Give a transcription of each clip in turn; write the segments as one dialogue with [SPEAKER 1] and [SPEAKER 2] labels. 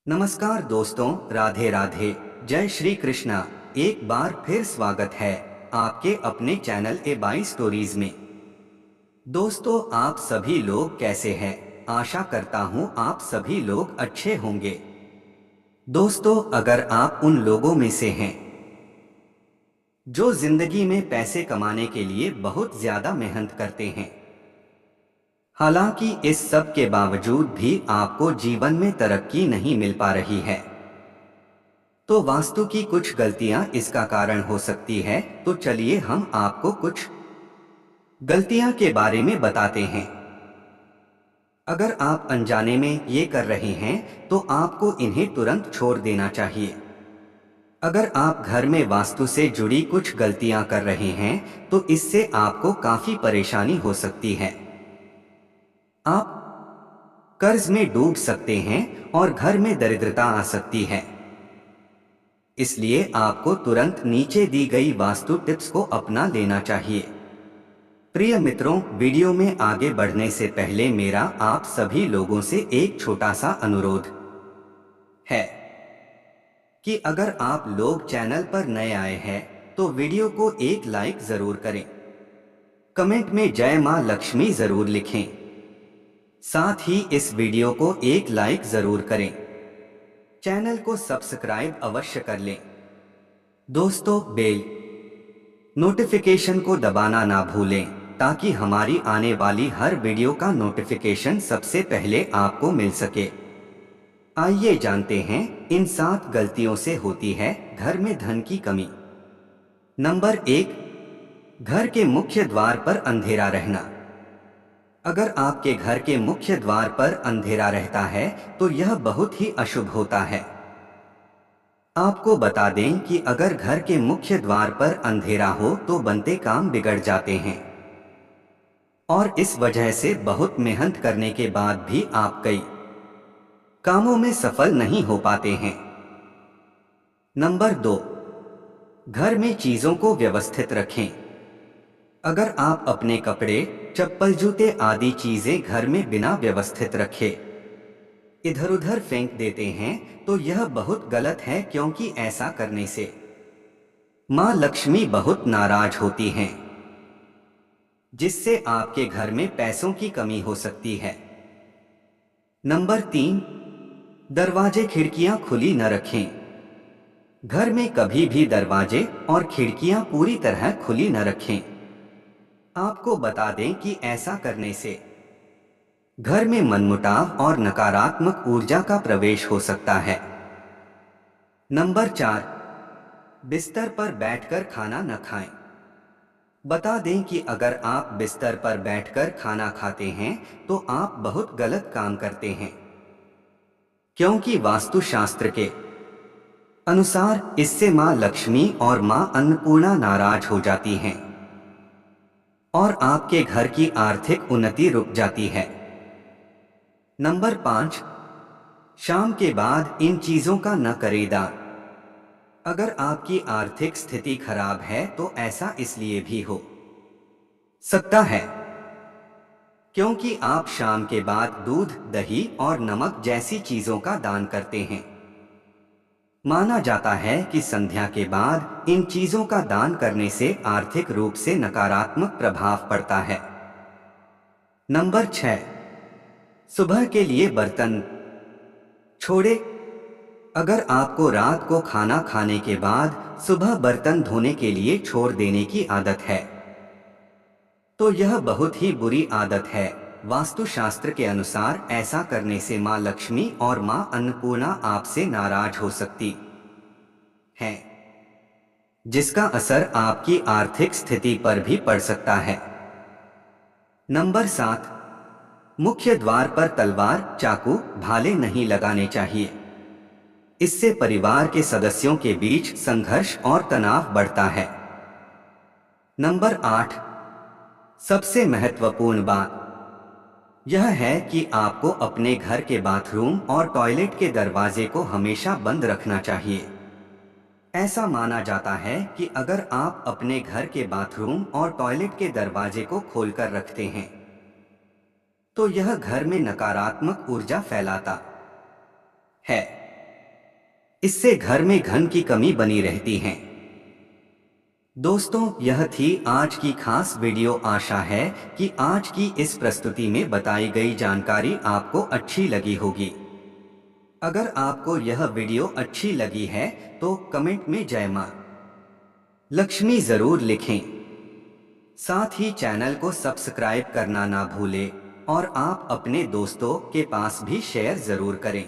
[SPEAKER 1] नमस्कार दोस्तों, राधे राधे। जय श्री कृष्णा। एक बार फिर स्वागत है आपके अपने चैनल ए बाई स्टोरीज में। दोस्तों, आप सभी लोग कैसे हैं? आशा करता हूँ आप सभी लोग अच्छे होंगे। दोस्तों, अगर आप उन लोगों में से हैं जो जिंदगी में पैसे कमाने के लिए बहुत ज्यादा मेहनत करते हैं, हालांकि इस सब के बावजूद भी आपको जीवन में तरक्की नहीं मिल पा रही है, तो वास्तु की कुछ गलतियां इसका कारण हो सकती है। तो चलिए हम आपको कुछ गलतियां के बारे में बताते हैं। अगर आप अनजाने में ये कर रहे हैं तो आपको इन्हें तुरंत छोड़ देना चाहिए। अगर आप घर में वास्तु से जुड़ी कुछ गलतियां कर रहे हैं तो इससे आपको काफी परेशानी हो सकती है। आप कर्ज में डूब सकते हैं और घर में दरिद्रता आ सकती है। इसलिए आपको तुरंत नीचे दी गई वास्तु टिप्स को अपना लेना चाहिए। प्रिय मित्रों, वीडियो में आगे बढ़ने से पहले मेरा आप सभी लोगों से एक छोटा सा अनुरोध है कि अगर आप लोग चैनल पर नए आए हैं तो वीडियो को एक लाइक जरूर करें। कमेंट में जय मां लक्ष्मी जरूर लिखें। साथ ही इस वीडियो को एक लाइक जरूर करें। चैनल को सब्सक्राइब अवश्य कर लें। दोस्तों, बेल नोटिफिकेशन को दबाना ना भूलें ताकि हमारी आने वाली हर वीडियो का नोटिफिकेशन सबसे पहले आपको मिल सके। आइए जानते हैं इन 7 गलतियों से होती है घर में धन की कमी। नंबर 1, घर के मुख्य द्वार पर अंधेरा रहना। अगर आपके घर के मुख्य द्वार पर अंधेरा रहता है तो यह बहुत ही अशुभ होता है। आपको बता दें कि अगर घर के मुख्य द्वार पर अंधेरा हो तो बनते काम बिगड़ जाते हैं और इस वजह से बहुत मेहनत करने के बाद भी आप कई कामों में सफल नहीं हो पाते हैं। नंबर 2, घर में चीजों को व्यवस्थित रखें। अगर आप अपने कपड़े, चप्पल, जूते आदि चीजें घर में बिना व्यवस्थित रखे इधर उधर फेंक देते हैं तो यह बहुत गलत है, क्योंकि ऐसा करने से माँ लक्ष्मी बहुत नाराज होती हैं, जिससे आपके घर में पैसों की कमी हो सकती है। नंबर 3, दरवाजे खिड़कियां खुली न रखें। घर में कभी भी दरवाजे और खिड़कियां पूरी तरह खुली न रखें। आपको बता दें कि ऐसा करने से घर में मनमुटाव और नकारात्मक ऊर्जा का प्रवेश हो सकता है। नंबर 4, बिस्तर पर बैठकर खाना न खाएं। बता दें कि अगर आप बिस्तर पर बैठकर खाना खाते हैं तो आप बहुत गलत काम करते हैं, क्योंकि वास्तुशास्त्र के अनुसार इससे माँ लक्ष्मी और माँ अन्नपूर्णा नाराज हो जाती हैं और आपके घर की आर्थिक उन्नति रुक जाती है। नंबर 5, शाम के बाद इन चीजों का न करें दान। अगर आपकी आर्थिक स्थिति खराब है तो ऐसा इसलिए भी हो सकता है क्योंकि आप शाम के बाद दूध, दही और नमक जैसी चीजों का दान करते हैं। माना जाता है कि संध्या के बाद इन चीजों का दान करने से आर्थिक रूप से नकारात्मक प्रभाव पड़ता है। नंबर 6, सुबह के लिए बर्तन छोड़े। अगर आपको रात को खाना खाने के बाद सुबह बर्तन धोने के लिए छोड़ देने की आदत है तो यह बहुत ही बुरी आदत है। वास्तुशास्त्र के अनुसार ऐसा करने से माँ लक्ष्मी और माँ अन्नपूर्णा आपसे नाराज हो सकती है, जिसका असर आपकी आर्थिक स्थिति पर भी पड़ सकता है। नंबर 7, मुख्य द्वार पर तलवार, चाकू, भाले नहीं लगाने चाहिए। इससे परिवार के सदस्यों के बीच संघर्ष और तनाव बढ़ता है। नंबर 8, सबसे महत्वपूर्ण बात यह है कि आपको अपने घर के बाथरूम और टॉयलेट के दरवाजे को हमेशा बंद रखना चाहिए। ऐसा माना जाता है कि अगर आप अपने घर के बाथरूम और टॉयलेट के दरवाजे को खोलकर रखते हैं तो यह घर में नकारात्मक ऊर्जा फैलाता है इससे घर में धन की कमी बनी रहती है। दोस्तों, यह थी आज की खास वीडियो। आशा है कि आज की इस प्रस्तुति में बताई गई जानकारी आपको अच्छी लगी होगी। अगर आपको यह वीडियो अच्छी लगी है तो कमेंट में जय मां लक्ष्मी जरूर लिखें। साथ ही चैनल को सब्सक्राइब करना ना भूलें और आप अपने दोस्तों के पास भी शेयर जरूर करें।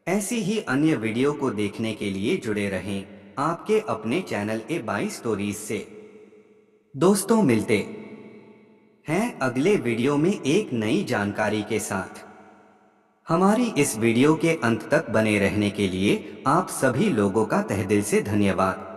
[SPEAKER 1] ऐसी ही अन्य वीडियो को देखने के लिए जुड़े रहें आपके अपने चैनल A22 स्टोरीज से। दोस्तों, मिलते हैं अगले वीडियो में एक नई जानकारी के साथ। हमारी इस वीडियो के अंत तक बने रहने के लिए आप सभी लोगों का तहे दिल से धन्यवाद।